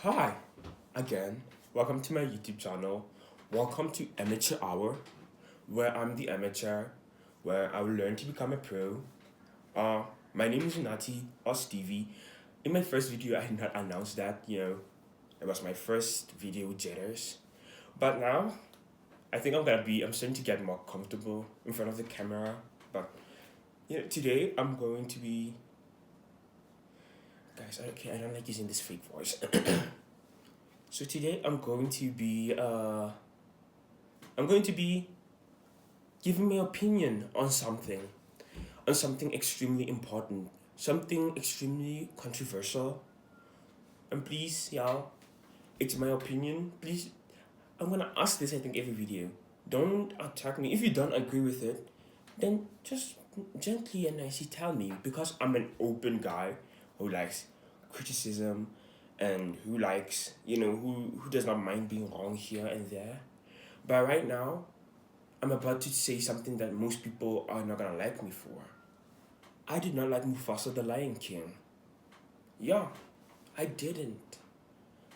Hi, again. Welcome to my YouTube channel. Welcome to Amateur Hour, where I'm the amateur, where I will learn to become a pro. Uh, my name is Nati or Stevie. In my first video, I did not announce that, it was my first video jitters. But now, I think I'm starting to get more comfortable in front of the camera. But, today I'm going to be, guys, okay, I don't like using this fake voice. So today I'm going to be giving my opinion on something extremely important, something extremely controversial. And please, y'all, it's my opinion. Please, I'm gonna ask this I think every video. Don't attack me. If you don't agree with it, then just gently and nicely tell me, because I'm an open guy who likes criticism and who likes, who does not mind being wrong here and there. But right now, I'm about to say something that most people are not gonna like me for. I did not like Mufasa the Lion King. Yeah, I didn't.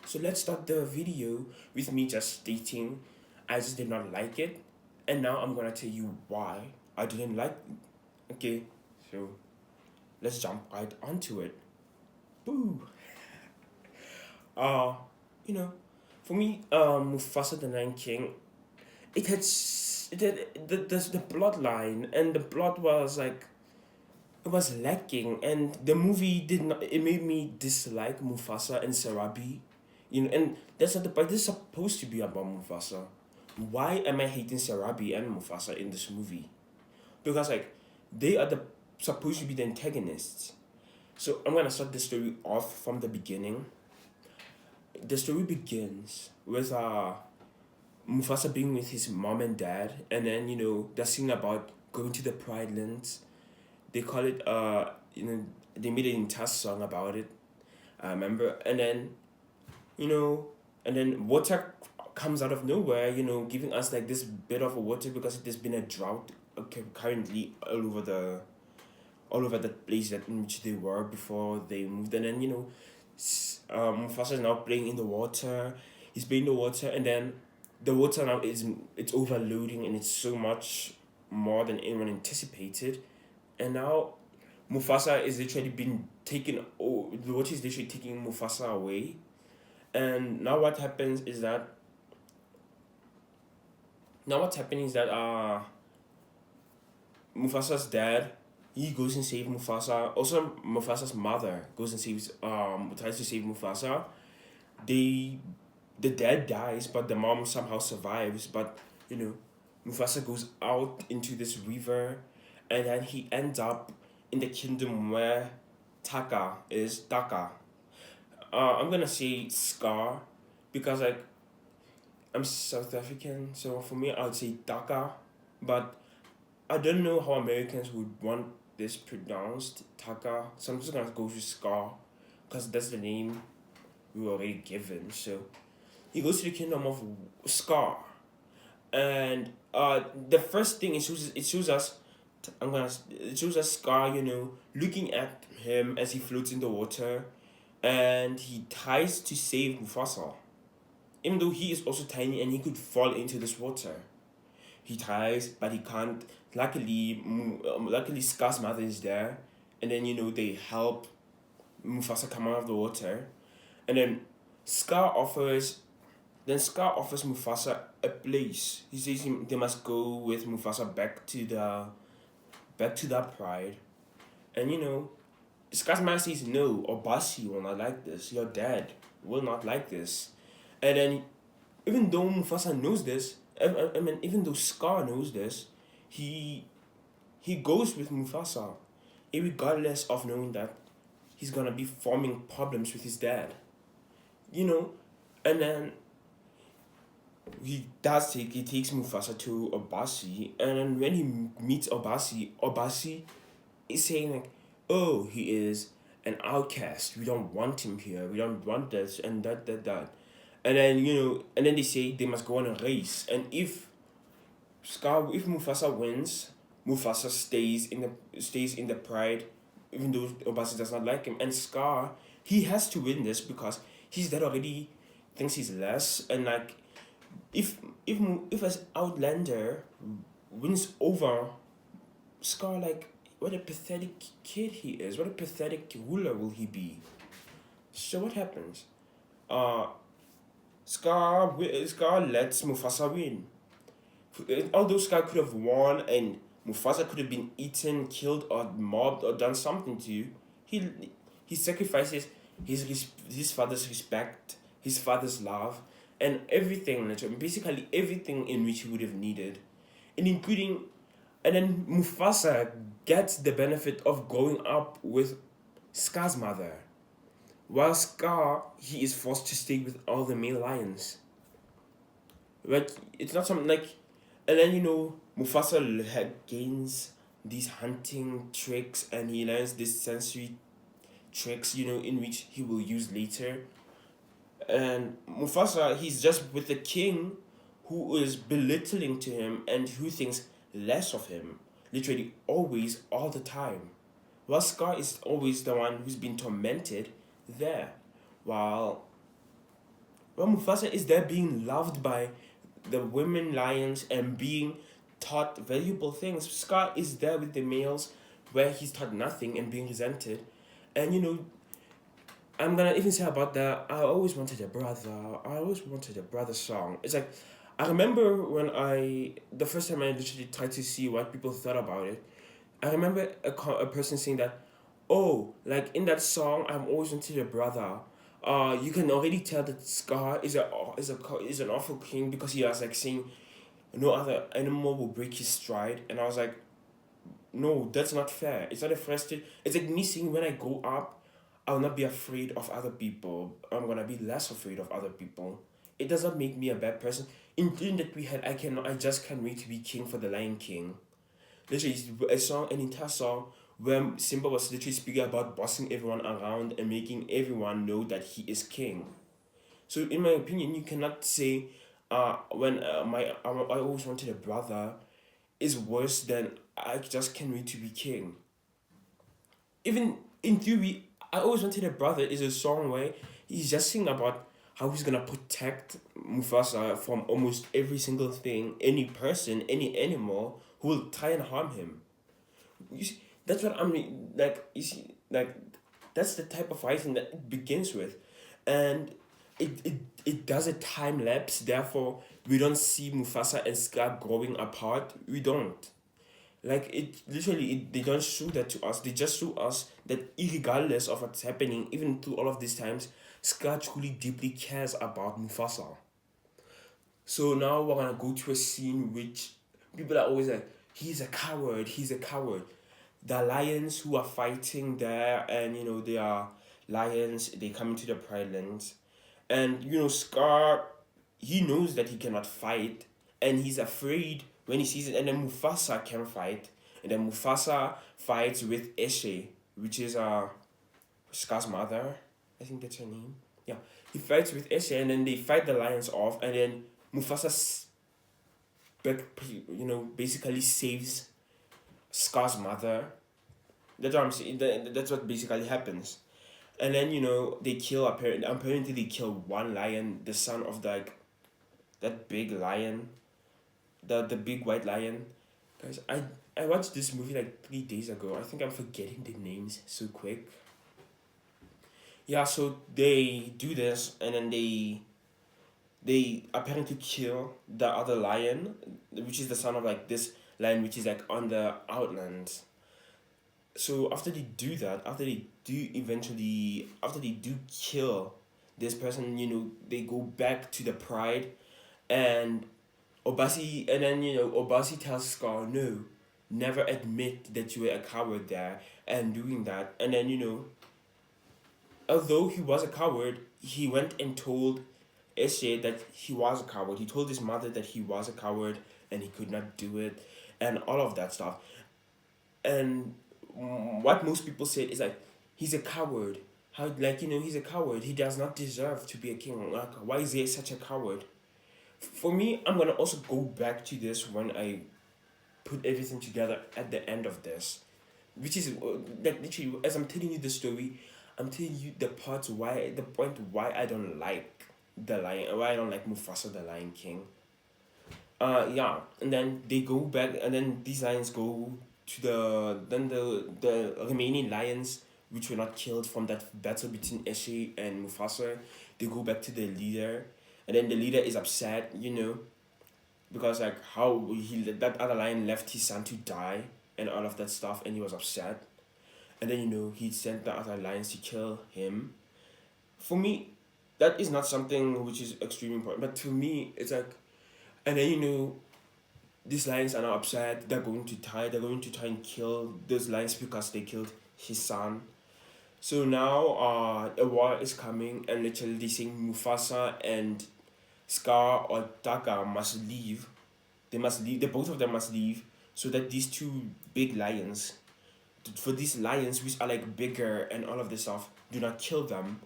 So let's start the video with me just stating I just did not like it, and now I'm gonna tell you why I didn't like it. Okay, so let's jump right onto it. Boo! Uh, you know, for me, Mufasa the Lion King, it had the bloodline, and the plot was like, it was lacking, and the movie did not, it made me dislike Mufasa and Sarabi. And that's not the part. This is supposed to be about Mufasa. Why am I hating Sarabi and Mufasa in this movie? Because like, they are the supposed to be the antagonists. So I'm gonna start the story off from the beginning. The story begins with Mufasa being with his mom and dad, and then they're singing about going to the Pride Lands. They call it they made an entire song about it. I remember, and then you know and then water comes out of nowhere, giving us like this bit of water because there's been a drought, currently all over the place that in which they were before they moved. And then Mufasa is now playing in the water. He's playing in the water, and then the water now it's overloading, and it's so much more than anyone anticipated. And now Mufasa is literally being taken. Oh, the water is literally taking Mufasa away. And now what's happening is that Mufasa's dad, he goes and saves Mufasa. Also, Mufasa's mother goes and tries to save Mufasa. They the dad dies, but the mom somehow survives. But you know, Mufasa goes out into this river, and then he ends up in the kingdom where Taka. I'm gonna say Scar, because like I'm South African, so for me I would say Taka, but I don't know how Americans would want this pronounced, Taka. So I'm just gonna go with Scar, because that's the name we were already given. So he goes to the kingdom of Scar, and the first thing it shows us, it shows us Scar, looking at him as he floats in the water, and he tries to save Mufasa, even though he is also tiny and he could fall into this water. He tries, but he can't. Luckily, Scar's mother is there, and then they help Mufasa come out of the water, and then Scar offers. Then Scar offers Mufasa a place. He says they must go with Mufasa back to that pride, and Scar's mother says no. Obasi will not like this. Your dad will not like this, and then even though Mufasa knows this, I mean, even though Scar knows this, he goes with Mufasa, regardless of knowing that he's gonna be forming problems with his dad. And then he takes Mufasa to Obasi, and then when he meets Obasi is saying like, oh, he is an outcast. We don't want him here. We don't want this and that. And then and then they say they must go on a race, and if Mufasa wins, Mufasa stays in the pride, even though Obasi does not like him. And Scar, he has to win this because his dad already thinks he's less, and like if if as Outlander wins over Scar, like what a pathetic kid he is. What a pathetic ruler will he be? So what happens? Uh, Scar lets Mufasa win. Although Scar could have won and Mufasa could have been eaten, killed, or mobbed, or done something to, he he sacrifices his father's respect, his father's love, and everything, basically everything in which he would have needed, and including, and then Mufasa gets the benefit of growing up with Scar's mother, while Scar he is forced to stay with all the male lions. Like it's not something like, and then Mufasa gains these hunting tricks and he learns these sensory tricks in which he will use later. And Mufasa, he's just with the king who is belittling to him and who thinks less of him, literally always, all the time. While Scar is always the one who's been tormented there, while Mufasa is there being loved by the women lions and being taught valuable things. Scar is there with the males where he's taught nothing and being resented. And I'm gonna even say about that, I always wanted a brother. I always wanted a brother song. It's like, I remember when the first time I literally tried to see what people thought about it, I remember a person saying that, oh, like in that song, I'm always wanted a brother. You can already tell that Scar is an awful king because he was like saying, no other animal will break his stride, and I was like, no, that's not fair. It's not a fair state. It's like me saying when I grow up, I'll not be afraid of other people. I'm gonna be less afraid of other people. It does not make me a bad person. Including that I just can't wait to be king for the Lion King. Literally, it's an entire song where Simba was literally speaking about bossing everyone around and making everyone know that he is king. So, in my opinion, you cannot say, when I always wanted a brother is worse than I just can't wait to be king. Even in theory, I always wanted a brother is a song where he's just singing about how he's gonna protect Mufasa from almost every single thing, any person, any animal who will try and harm him. You see, that's what like. You see, like that's the type of writing that it begins with, and it does a time lapse. Therefore, we don't see Mufasa and Scar growing apart. We don't. Like they don't show that to us. They just show us that regardless of what's happening, even through all of these times, Scar truly deeply cares about Mufasa. So now we're gonna go to a scene which people are always like, he's a coward, he's a coward. The lions who are fighting there, and they are lions, they come into the Pride Lands. And Scar, he knows that he cannot fight, and he's afraid when he sees it, and then Mufasa can fight. And then Mufasa fights with Eshe, which is Scar's mother. I think that's her name. Yeah. He fights with Eshe, and then they fight the lions off, and then Mufasa basically saves Scar's mother. That's what I'm saying. That's what basically happens. And then they kill apparently they kill one lion, the son of that big lion, the big white lion. Guys, I watched this movie like 3 days ago. I think I'm forgetting the names so quick. Yeah, so they do this, and then they apparently kill the other lion, which is the son of this lion, which is on the outlands. So after they do that, after they do kill this person, they go back to the Pride, and Obasi tells Scar, no, never admit that you were a coward there, and doing that, and then although he was a coward, he went and told Eshe that he was a coward. He told his mother that he was a coward and he could not do it, and all of that stuff. And what most people said is he's a coward. How he's a coward. He does not deserve to be a king. Like, why is he such a coward? For me, I'm gonna also go back to this when I put everything together at the end of this, which is literally as I'm telling you the story, I'm telling you the point why I don't like the lion, why I don't like Mufasa the Lion King. Yeah, and then they go back, and then these lions go to the remaining lions which were not killed from that battle between Eshe and Mufasa. They go back to the leader, and then the leader is upset, because like how that other lion left his son to die and all of that stuff, and he was upset, and then he sent the other lions to kill him. For me, that is not something which is extremely important, but to me, it's like, and then these lions are now upset. They're going to try. They're going to try and kill those lions because they killed his son. So now, a war is coming, and literally they saying Mufasa and Scar or Taka must leave. They must leave. The both of them must leave, so that these two big lions, for these lions which are like bigger and all of this stuff, do not kill them.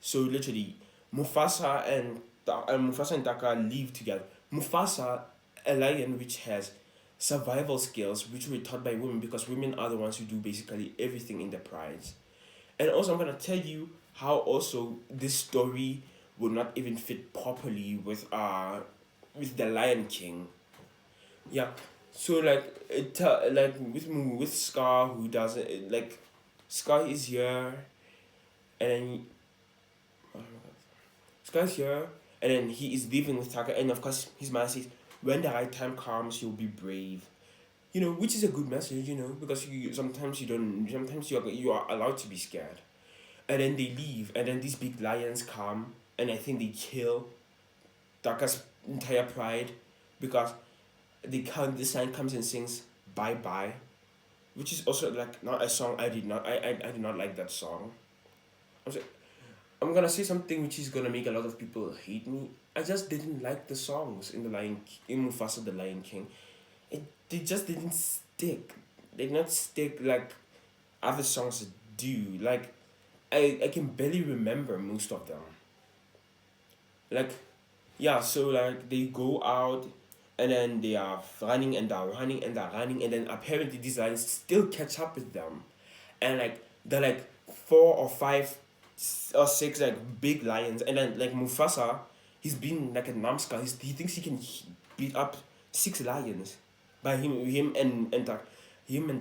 So literally, Mufasa and Taka live together. Mufasa, a lion which has survival skills which were taught by women, because women are the ones who do basically everything in the prize. And also, I'm gonna tell you how also this story would not even fit properly with the Lion King. Yeah, so like like with Scar, who doesn't like, Scar is here, and then Scar's here, and then he is living with Taka, and of course his mother says, when the right time comes, you'll be brave. Which is a good message, because sometimes you are allowed to be scared. And then they leave, and then these big lions come, and I think they kill Taka's entire pride, because this lion comes and sings "Bye Bye," which is also like not a song I did not like that song. I'm sorry, I'm gonna say something which is gonna make a lot of people hate me. I just didn't like the songs in Mufasa the Lion King. They just didn't stick. They did not stick like other songs do. Like, I can barely remember most of them. Like, yeah, so like they go out, and then they are running and they're running and they're running, and then apparently these lions still catch up with them. And like they're like four or five or six like big lions, and then like Mufasa, he's been like a numbskull. He thinks he can beat up six lions by him and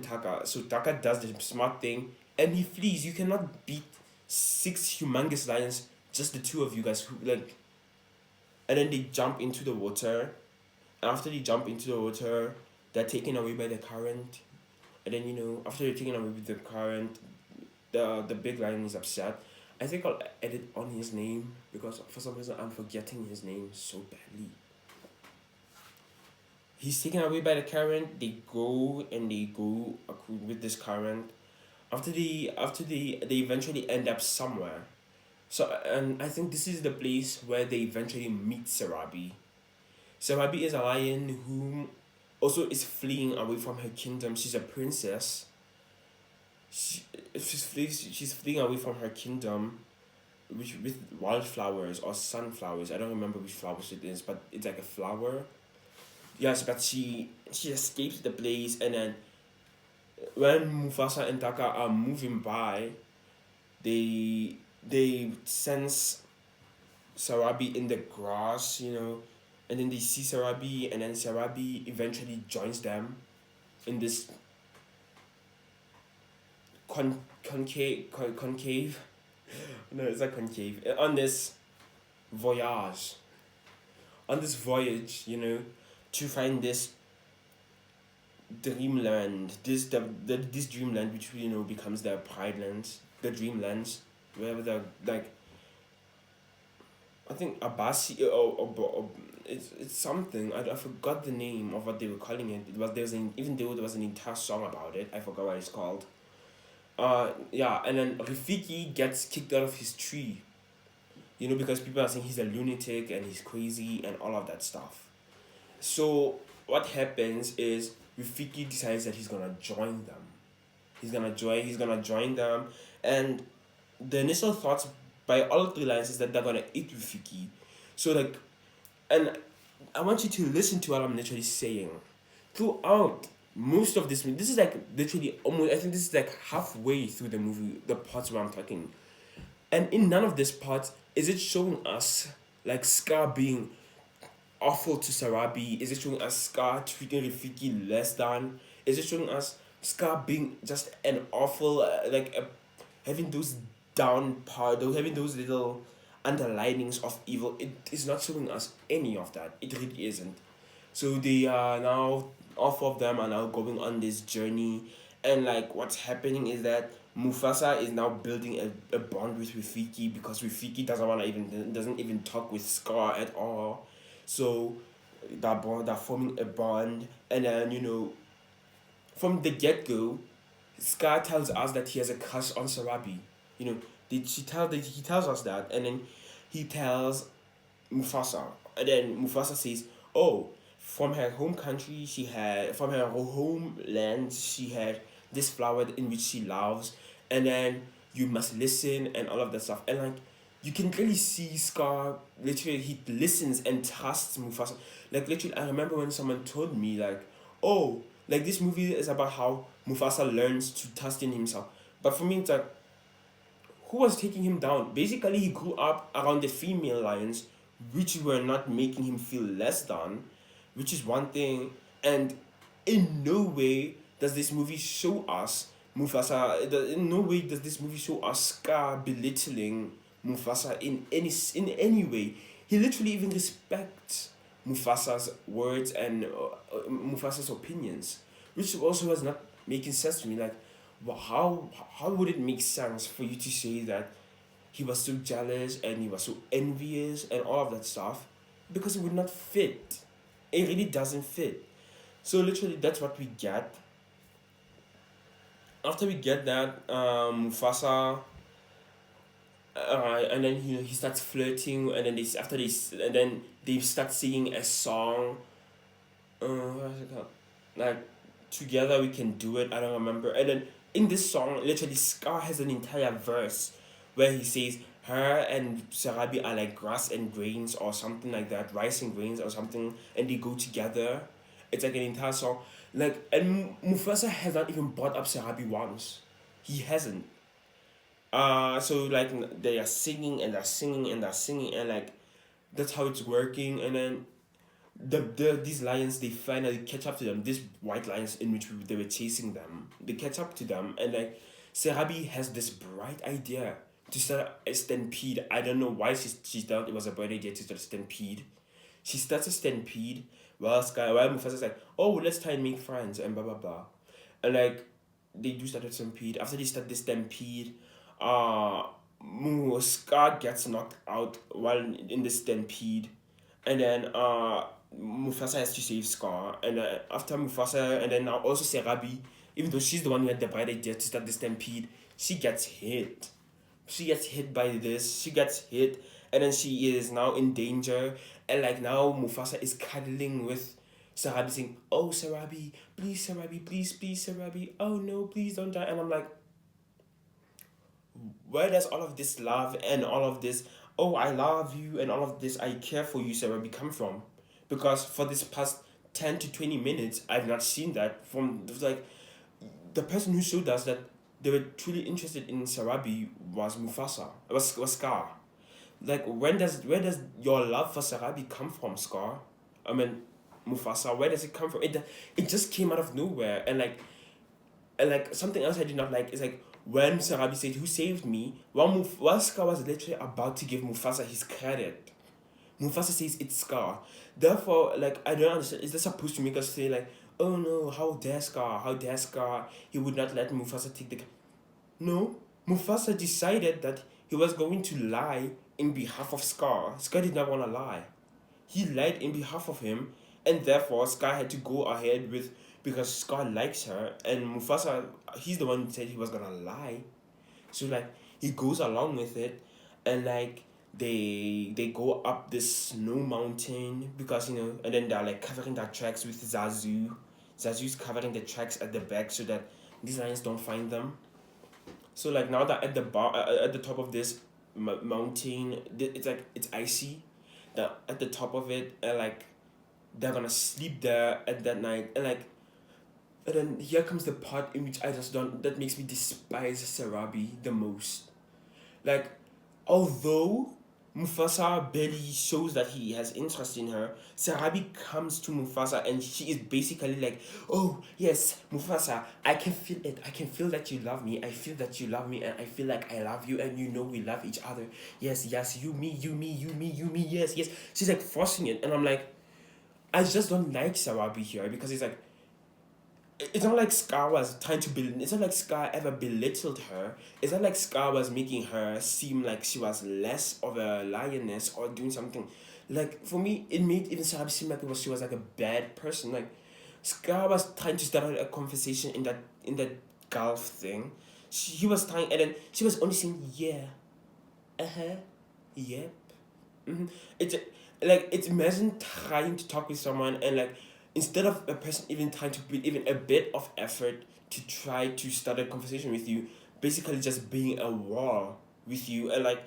Taka. So Taka does the smart thing, and he flees. You cannot beat six humongous lions, just the two of you guys who like. And then they jump into the water. And after they jump into the water, they're taken away by the current. And then after they're taken away with the current, the big lion is upset. I think I'll edit on his name, because for some reason I'm forgetting his name so badly. He's taken away by the current. They go with this current. They eventually end up somewhere. So, and I think this is the place where they eventually meet Sarabi. Sarabi is a lion who also is fleeing away from her kingdom. She's a princess. She's fleeing away from her kingdom, which with wildflowers or sunflowers. I don't remember which flowers it is, but it's like a flower. Yes, but she escapes the place, and then when Mufasa and Taka are moving by, they sense Sarabi in the grass, and then they see Sarabi, and then Sarabi eventually joins them in this concave. No, it's not concave. On this voyage, on this voyage, to find this dreamland, this dreamland which becomes their pride lands, the dreamlands, wherever they're like. I think Abasi or it's something. I forgot the name of what they were calling it. Even though there was an entire song about it, I forgot what it's called. Yeah, and then Rafiki gets kicked out of his tree. Because people are saying he's a lunatic and he's crazy and all of that stuff. So what happens is Rafiki decides that he's gonna join them. He's gonna join them, and the initial thoughts by all three lions is that they're gonna eat Rafiki. So like, and I want you to listen to what I'm literally saying. Throughout most of this is like literally almost, I think this is like halfway through the movie, the parts where I'm talking. And in none of these parts is it showing us like Scar being awful to Sarabi? Is it showing us Scar treating Rafiki less than? Is it showing us Scar being just an awful, having those down part, though having those little underlinings of evil? It is not showing us any of that. It really isn't. So they are now, all four of them are now going on this journey, and like what's happening is that Mufasa is now building a bond with Rafiki because Rafiki doesn't even talk with Scar at all. So they're forming a bond, and then from the get go, Scar tells us that he has a crush on Sarabi. You know, he tells us that, and then he tells Mufasa. And then Mufasa says, "Oh, from her home country, from her homeland, she had this flower in which she loves, and then you must listen and all of that stuff." And like, you can clearly see Scar literally he listens and trusts Mufasa. Like literally, I remember when someone told me like, "Oh, like this movie is about how Mufasa learns to trust in himself." But for me, it's like, who was taking him down? Basically, he grew up around the female lions, which were not making him feel less than, which is one thing. And in no way does this movie show us In no way does this movie show us Scar belittling Mufasa in any way. He literally even respects Mufasa's words and Mufasa's opinions, which also was not making sense to me. Like, well, how would it make sense for you to say that he was so jealous and he was so envious and all of that stuff? Because it would not fit. It really doesn't fit. So literally, that's what we get. After we get that, Mufasa, and then he starts flirting, and then and then they start singing a song. What's it called? Like, together we can do it. I don't remember. And then in this song, literally, Scar has an entire verse where he says her and Sarabi are like grass and grains or something like that, rice and grains or something, and they go together. It's like an entire song. Like, and Mufasa has not even brought up Sarabi once. He hasn't. So like they are singing and they're singing and they're singing, and like that's how it's working. And then these lions, they finally catch up to them. These white lions in which they were chasing them, they catch up to them, and like Serabi has this bright idea to start a stampede. I don't know why she thought it was a bright idea to start a stampede. She starts a stampede while Mufasa's like, "Oh, let's try and make friends," and blah blah blah. And like they do start a stampede. After they start the stampede, uh Scar gets knocked out while in the stampede, and then Mufasa has to save Scar, and after Mufasa, and then now also Serabi, even though she's the one who had the bright idea to start the stampede, she gets hit. She gets hit by this. She gets hit, and then she is now in danger, and like now Mufasa is cuddling with Serabi, saying, "Oh Serabi, please Serabi, please Serabi. Oh no, please don't die." And I'm like, where does all of this love and all of this, "Oh I love you" and all of this "I care for you" Serabi come from? Because for this past 10 to 20 minutes I've not seen that from, like, the person who showed us that they were truly interested in Sarabi was Mufasa, was Scar. Like, where does your love for Sarabi come from, Scar? I mean, Mufasa, where does it come from? It just came out of nowhere. And like something else I did not like is like when Sarabi said, "Who saved me?" While Scar was literally about to give Mufasa his credit, Mufasa says it's Scar. Therefore, like, I don't understand. Is that supposed to make us say like, "Oh no, how dare Scar? How dare Scar? He would not let Mufasa take the." No, Mufasa decided that he was going to lie in behalf of Scar. Scar did not want to lie. He lied in behalf of him, and therefore Scar had to go ahead with, because Scar likes her, and Mufasa, he's the one who said he was gonna lie. So like he goes along with it, and like they go up this snow mountain because and then they're like covering their tracks with Zazu. Zazu's covering the tracks at the back so that these lions don't find them. So like now that at the top of this mountain, it's like it's icy. That at the top of it, and like they're gonna sleep there at that night, and then here comes the part in which I just don't that makes me despise Sarabi the most. Like, Although Mufasa barely shows that he has interest in her, Sarabi comes to Mufasa and she is basically like, "Oh, yes, Mufasa, I can feel it. I can feel that you love me. I feel that you love me, and I feel like I love you, and you know we love each other. Yes, yes, you, me, you, me, you, me, you, me, yes, yes." She's like forcing it, and I'm like, I just don't like Sarabi here because it's like, it's not like Scar was trying to build. It's not like Scar ever belittled her. It's not like Scar was making her seem like she was less of a lioness or doing something. Like for me, it made even Sarah seem like she was like a bad person. Like Scar was trying to start a conversation in that golf thing. He was trying, and then she was only saying yeah, yep. Mm-hmm. It's like it's imagine trying to talk with someone and like instead of a person even trying to put even a bit of effort to try to start a conversation with you, basically just being a wall with you and like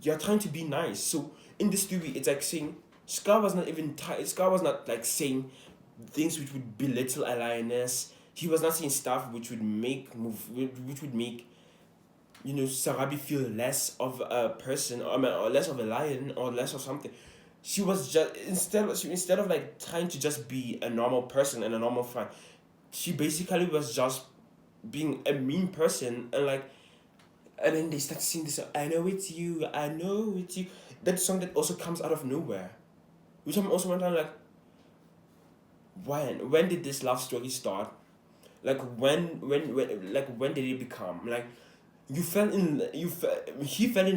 you're trying to be nice. So in this story, it's like saying Scar was not like saying things which would belittle a lioness. He was not saying stuff which would which would make Sarabi feel less of a person, or less of a lion, or less of something. She was just instead of like trying to just be a normal person and a normal friend, she basically was just being a mean person and then they start singing this song, I know it's you, I know it's you. That song that also comes out of nowhere. Which I'm also wondering like when did this love story start? Like when did it become like he fell in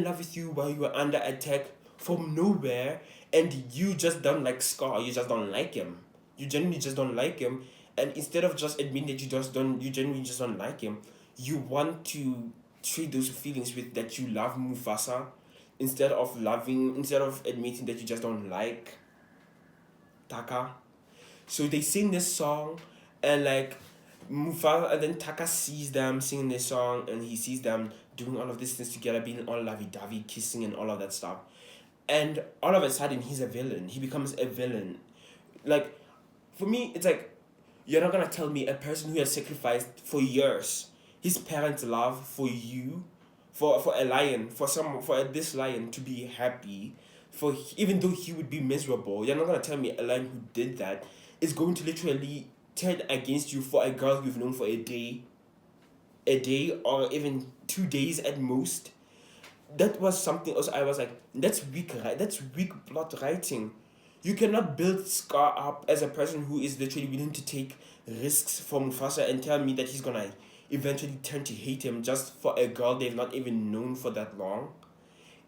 love with you while you were under attack from nowhere, and you just don't like Scar. You just don't like him. You genuinely just don't like him, and instead of just admitting that you genuinely just don't like him, you want to treat those feelings with that you love Mufasa, instead of admitting that you just don't like Taka. So they sing this song, and like Mufasa, and then Taka sees them singing this song, and he sees them doing all of these things together, being all lovey-dovey, kissing, and all of that stuff. And all of a sudden, he's a villain. He becomes a villain. Like, for me, it's like you're not gonna tell me a person who has sacrificed for years his parents' love for you, for a lion, for this lion to be happy, even though he would be miserable. You're not gonna tell me a lion who did that is going to literally turn against you for a girl you've known for a day or even 2 days at most. That was something else. I was like, that's weak, right? That's weak plot writing. You cannot build Scar up as a person who is literally willing to take risks for Mufasa and tell me that he's gonna eventually turn to hate him just for a girl they've not even known for that long.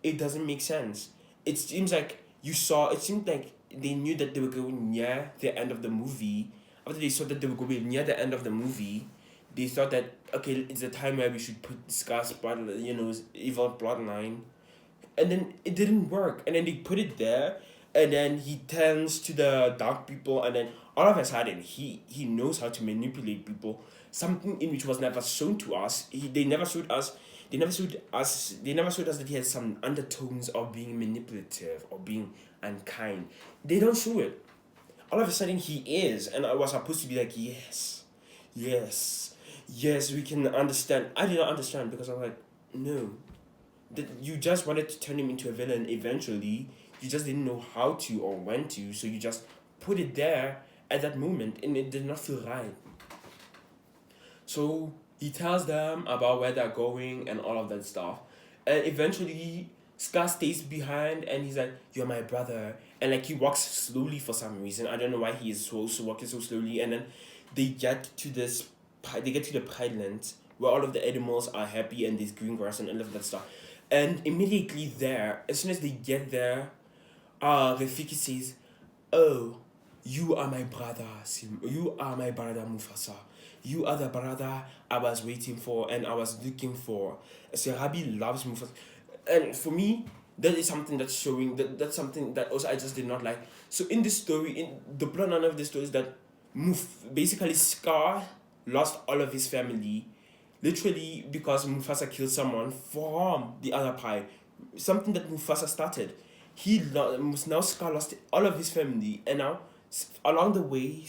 It doesn't make sense. It seemed like they knew that they were going near the end of the movie. After they saw that they were going near the end of the movie, they thought that, okay, it's a time where we should put Scar's evil bloodline. And then it didn't work. And then they put it there, and then he turns to the dark people, and then all of a sudden he knows how to manipulate people. Something in which was never shown to us. They never showed us that he had some undertones of being manipulative or being unkind. They don't show it. All of a sudden he is, and I was supposed to be like, yes, yes, yes, we can understand. I did not understand because I'm like, no, that you just wanted to turn him into a villain eventually. You just didn't know how to or when to, so you just put it there at that moment, and it did not feel right. So he tells them about where they're going and all of that stuff. And eventually Scar stays behind and he's like, you're my brother. And like he walks slowly for some reason. I don't know why he is so walking so slowly. And then they get to the Pride Land where all of the animals are happy and there's green grass and all of that stuff. And immediately there, as soon as they get there, Rafiki says, oh, you are my brother, you are my brother Mufasa. You are the brother I was waiting for and I was looking for. So Rabi loves Mufasa. And for me, that is something that's showing that's something that also I just did not like. So in this story, in the plot line of this story is that basically Scar lost all of his family literally because Mufasa killed someone from the other pie. Something that Mufasa started. Now Scar lost all of his family, and now along the way,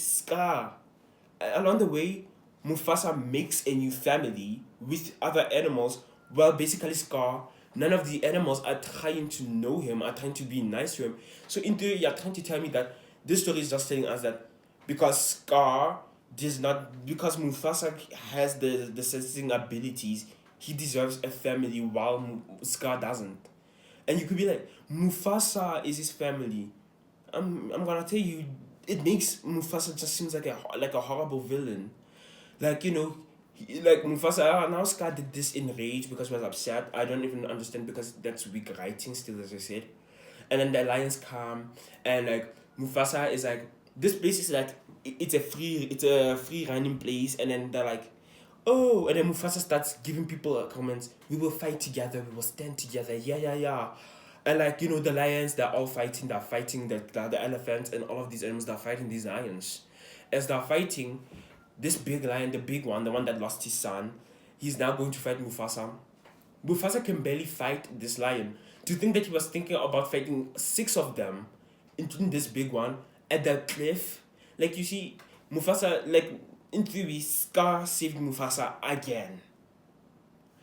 along the way, Mufasa makes a new family with other animals. Well, basically, Scar None of the animals are trying to know him, are trying to be nice to him. So in theory, you're trying to tell me that this story is just telling us that because Scar does not, because Mufasa has the sensing abilities, he deserves a family while Scar doesn't. And you could be like, Mufasa is his family. I'm gonna tell you, it makes Mufasa just seems like a horrible villain. Like, like Mufasa, now Scar did this in rage because he was upset. I don't even understand because that's weak writing still, as I said. And then the lions come, and like Mufasa is like, this place is like, it's a free running place, and then they're like, oh, and then Mufasa starts giving people comments. We will fight together. We will stand together. Yeah, yeah, yeah. And like, the lions, they're all fighting. They're fighting the elephants and all of these animals. They're fighting these lions. As they're fighting, this big lion, the big one, the one that lost his son, he's now going to fight Mufasa. Mufasa can barely fight this lion. Do you think that he was thinking about fighting six of them, including this big one, at the cliff? Like, you see, Mufasa, like, in theory, Scar saved Mufasa again.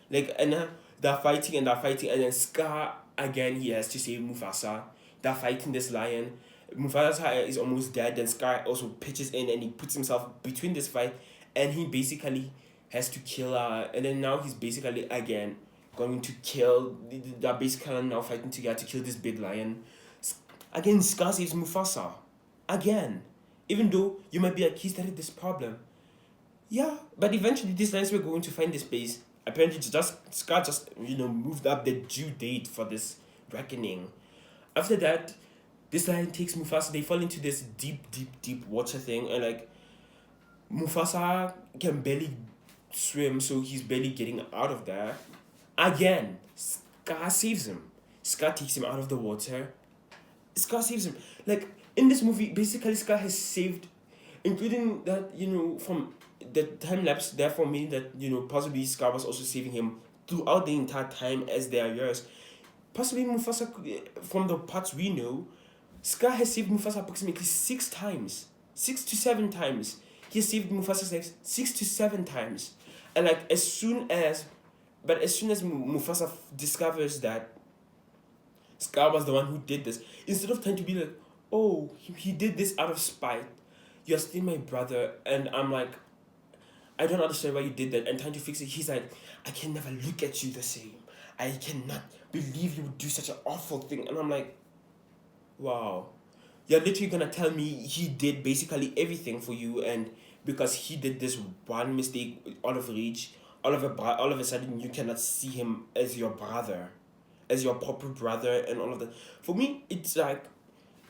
Like, and they're fighting, and then Scar, again, he has to save Mufasa. They're fighting this lion. Mufasa is almost dead, then Scar also pitches in and he puts himself between this fight, and he basically has to kill her. And then now he's basically, again, going to kill. They're basically now fighting together to kill this big lion. Again, Scar saves Mufasa. Again. Even though you might be like, he started this problem. Yeah, but eventually these lions were going to find this place. Apparently, Scar just moved up the due date for this reckoning. After that, this lion takes Mufasa. They fall into this deep, deep, deep water thing, and like Mufasa can barely swim, so he's barely getting out of there. Again, Scar saves him. Scar takes him out of the water. Scar saves him. Like in this movie, basically Scar has saved, including that from the time lapse. Therefore, meaning that possibly Scar was also saving him throughout the entire time as their years. Possibly Mufasa, from the parts we know, Scar has saved Mufasa approximately 6 times. 6 to 7 times. He has saved Mufasa's life 6 to 7 times. And like as soon as Mufasa discovers that Scar was the one who did this, instead of trying to be like, oh, he did this out of spite, you're still my brother, and I'm like, I don't understand why you did that, and trying to fix it, he's like, I can never look at you the same. I cannot believe you would do such an awful thing. And I'm like, wow. You're literally gonna tell me he did basically everything for you, and because he did this one mistake out of rage, all of a sudden you cannot see him as your brother, as your proper brother, and all of that. For me, it's like,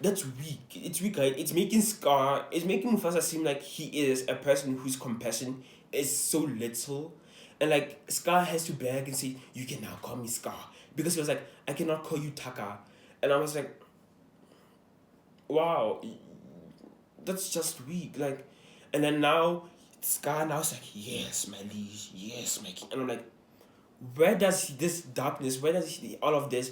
that's weak. It's weak, right? It's making Mufasa seem like he is a person whose compassion is so little. And like Scar has to beg and say, you can now call me Scar. Because he was like, I cannot call you Taka. And I was like, wow, that's just weak. Like, and then now Scar now is like, yes, my liege, yes, my king. And I'm like, where does this darkness, where does all of this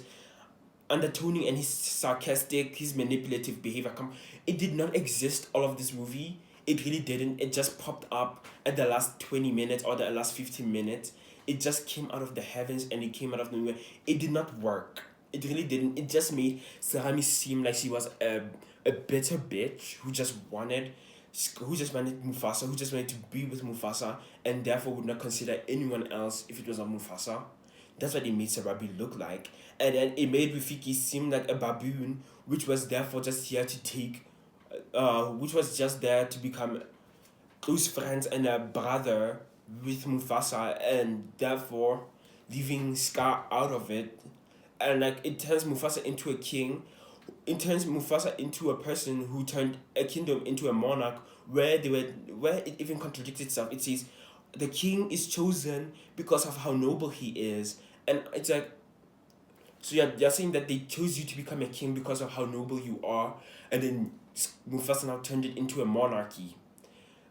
undertoning and his sarcastic, his manipulative behavior come? It did not exist all of this movie. It really didn't. It just popped up at the last 20 minutes or the last 15 minutes. It just came out of the heavens and it came out of nowhere. It did not work. It really didn't. It just made Sarami seem like she was a bitter bitch who just wanted Mufasa, who just wanted to be with Mufasa, and therefore would not consider anyone else if it was not Mufasa. That's what it made Sarabi look like. And then it made Rafiki seem like a baboon, which was therefore just here to take, which was just there to become close friends and a brother with Mufasa, and therefore leaving Scar out of it. And like it turns Mufasa into a king. It turns Mufasa into a person who turned a kingdom into a monarch, where it even contradicts itself. It says the king is chosen because of how noble he is. And it's like, so you're saying that they chose you to become a king because of how noble you are, and then Mufasa now turned it into a monarchy.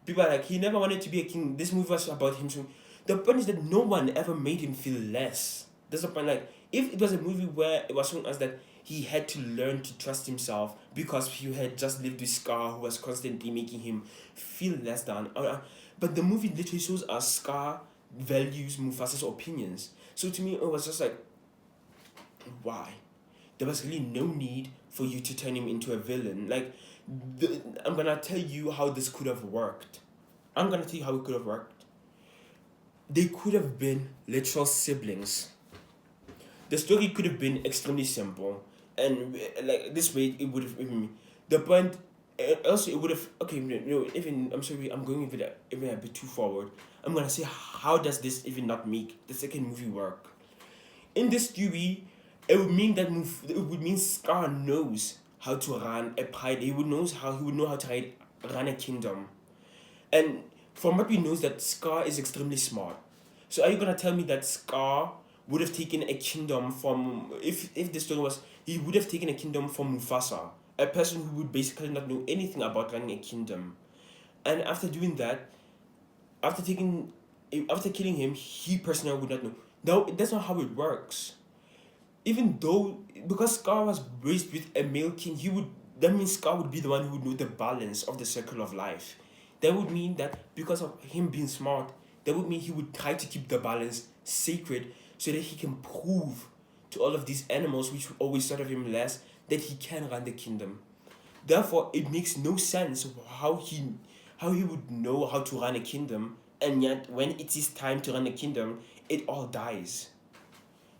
People are like, he never wanted to be a king. This movie was about him. So the point is that no one ever made him feel less. That's the point. Like, if it was a movie where it was showing us that he had to learn to trust himself because he had just lived with Scar, who was constantly making him feel less than. But the movie literally shows us Scar values Mufasa's opinions. So to me, it was just like, Why? There was really no need for you to turn him into a villain. Like, I'm gonna tell you how this could have worked. I'm gonna tell you how it could have worked. They could have been literal siblings. The story could have been extremely simple, and like this way, it would have the point. Also, it would have okay. Even I'm sorry, I'm going even a bit too forward. I'm gonna say, how does this even not make the second movie work? In this theory, it would mean it would mean Scar knows how to run a pride. He would know how to run a kingdom, and from what we know is that Scar is extremely smart. So are you gonna tell me that Scar would have taken a kingdom from if the story was he would have taken a kingdom from Mufasa, a person who would basically not know anything about running a kingdom, and after doing that, after taking after killing him, he personally would not know. No, that's not how it works. Even though because Scar was raised with a male king, he would that means Scar would be the one who would know the balance of the circle of life. That would mean that because of him being smart, that would mean he would try to keep the balance sacred so that he can prove to all of these animals which always thought of him less that he can run the kingdom. Therefore, it makes no sense how he would know how to run a kingdom, and yet when it is time to run a kingdom, it all dies.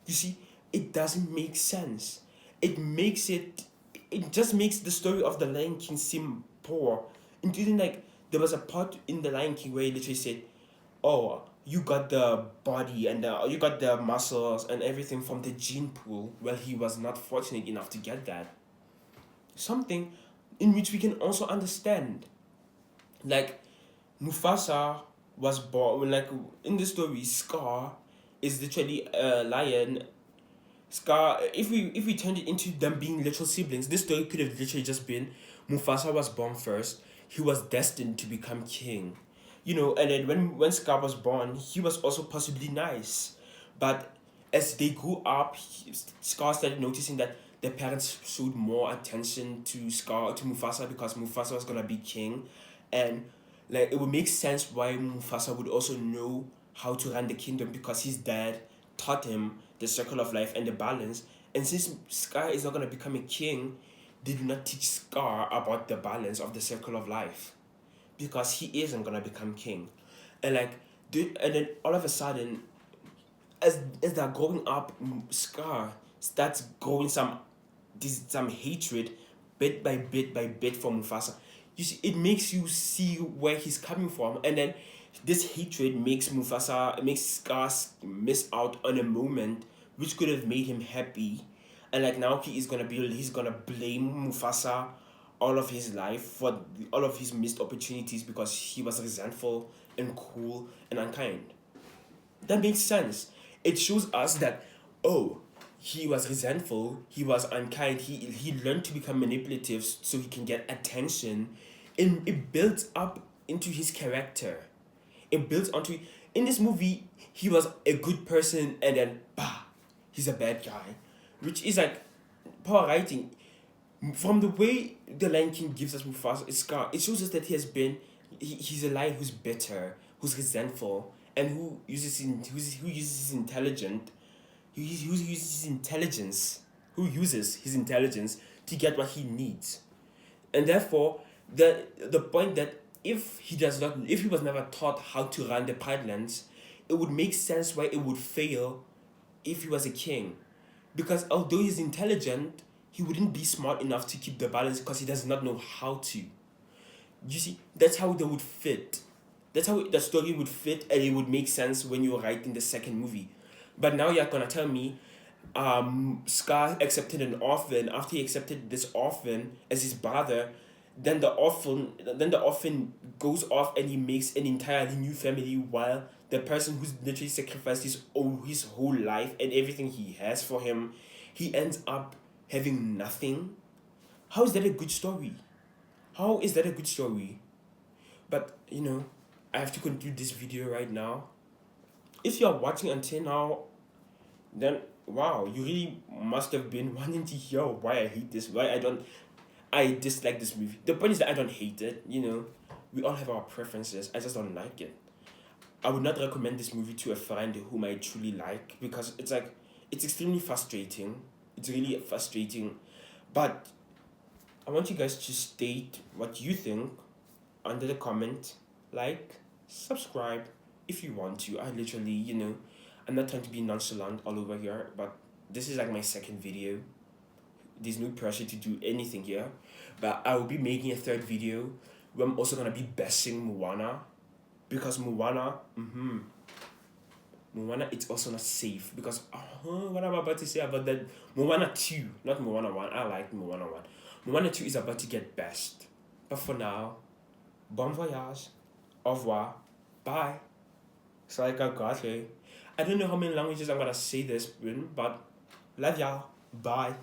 You see, it doesn't make sense. It just makes the story of the Lion King seem poor. Including like there was a part in the Lion King where he literally said, "Oh, you got the body and you got the muscles and everything from the gene pool." Well, he was not fortunate enough to get that. Something in which we can also understand. Like Mufasa was born like in the story, Scar is literally a lion. Scar, if we turned it into them being literal siblings, this story could have literally just been Mufasa was born first. He was destined to become king, and then when Scar was born, he was also possibly nice, but as they grew up, Scar started noticing that the parents showed more attention to Mufasa because Mufasa was gonna be king, and like it would make sense why Mufasa would also know how to run the kingdom because his dad taught him the circle of life and the balance. And since Scar is not gonna become a king, they do not teach Scar about the balance of the circle of life because he isn't gonna become king. And like, and then all of a sudden, as they're growing up, Scar starts growing some hatred, bit by bit for Mufasa. You see, it makes you see where he's coming from, and then this hatred makes Scar miss out on a moment which could have made him happy, and like now he's gonna blame Mufasa all of his life for all of his missed opportunities because he was resentful and cruel and unkind. That makes sense. It shows us that, oh, he was resentful, he was unkind, he learned to become manipulative so he can get attention, and it builds up into his character. It builds onto in this movie he was a good person and then bah, he's a bad guy. Which is like poor writing. From the way the Lion King gives us Mufasa Scar, it shows us that he's a lion who's bitter, who's resentful, and who uses his intelligent who uses his intelligence to get what he needs. And therefore the point that if he was never taught how to run the Pinelands, it would make sense why it would fail if he was a king. Because although he's intelligent, he wouldn't be smart enough to keep the balance because he does not know how to. You see, that's how they would fit. That's how the story would fit, and it would make sense when you were writing the second movie. But now you're gonna tell me, Scar accepted an orphan. After he accepted this orphan as his brother, then the orphan goes off and he makes an entirely new family while the person who's literally sacrificed his whole life and everything he has for him, he ends up having nothing. How is that a good story? How is that a good story? But I have to conclude this video right now. If you are watching until now, then wow, you really must have been wanting to hear why I hate this, why I dislike this movie. The point is that I don't hate it, We all have our preferences. I just don't like it. I would not recommend this movie to a friend whom I truly like because it's like it's extremely frustrating. It's really frustrating. But I want you guys to state what you think under the comment. Like, subscribe if you want to. I literally, I'm not trying to be nonchalant all over here, but this is like my second video. There's no pressure to do anything here. But I will be making a third video where I'm also gonna be bashing Moana. Because Moana, it's also not safe. Because, what am I about to say about that? Moana 2, not Moana 1. I like Moana 1. Moana 2 is about to get bashed. But for now, bon voyage, au revoir, bye. It's like a god, I don't know how many languages I'm gonna say this in, but love y'all, bye.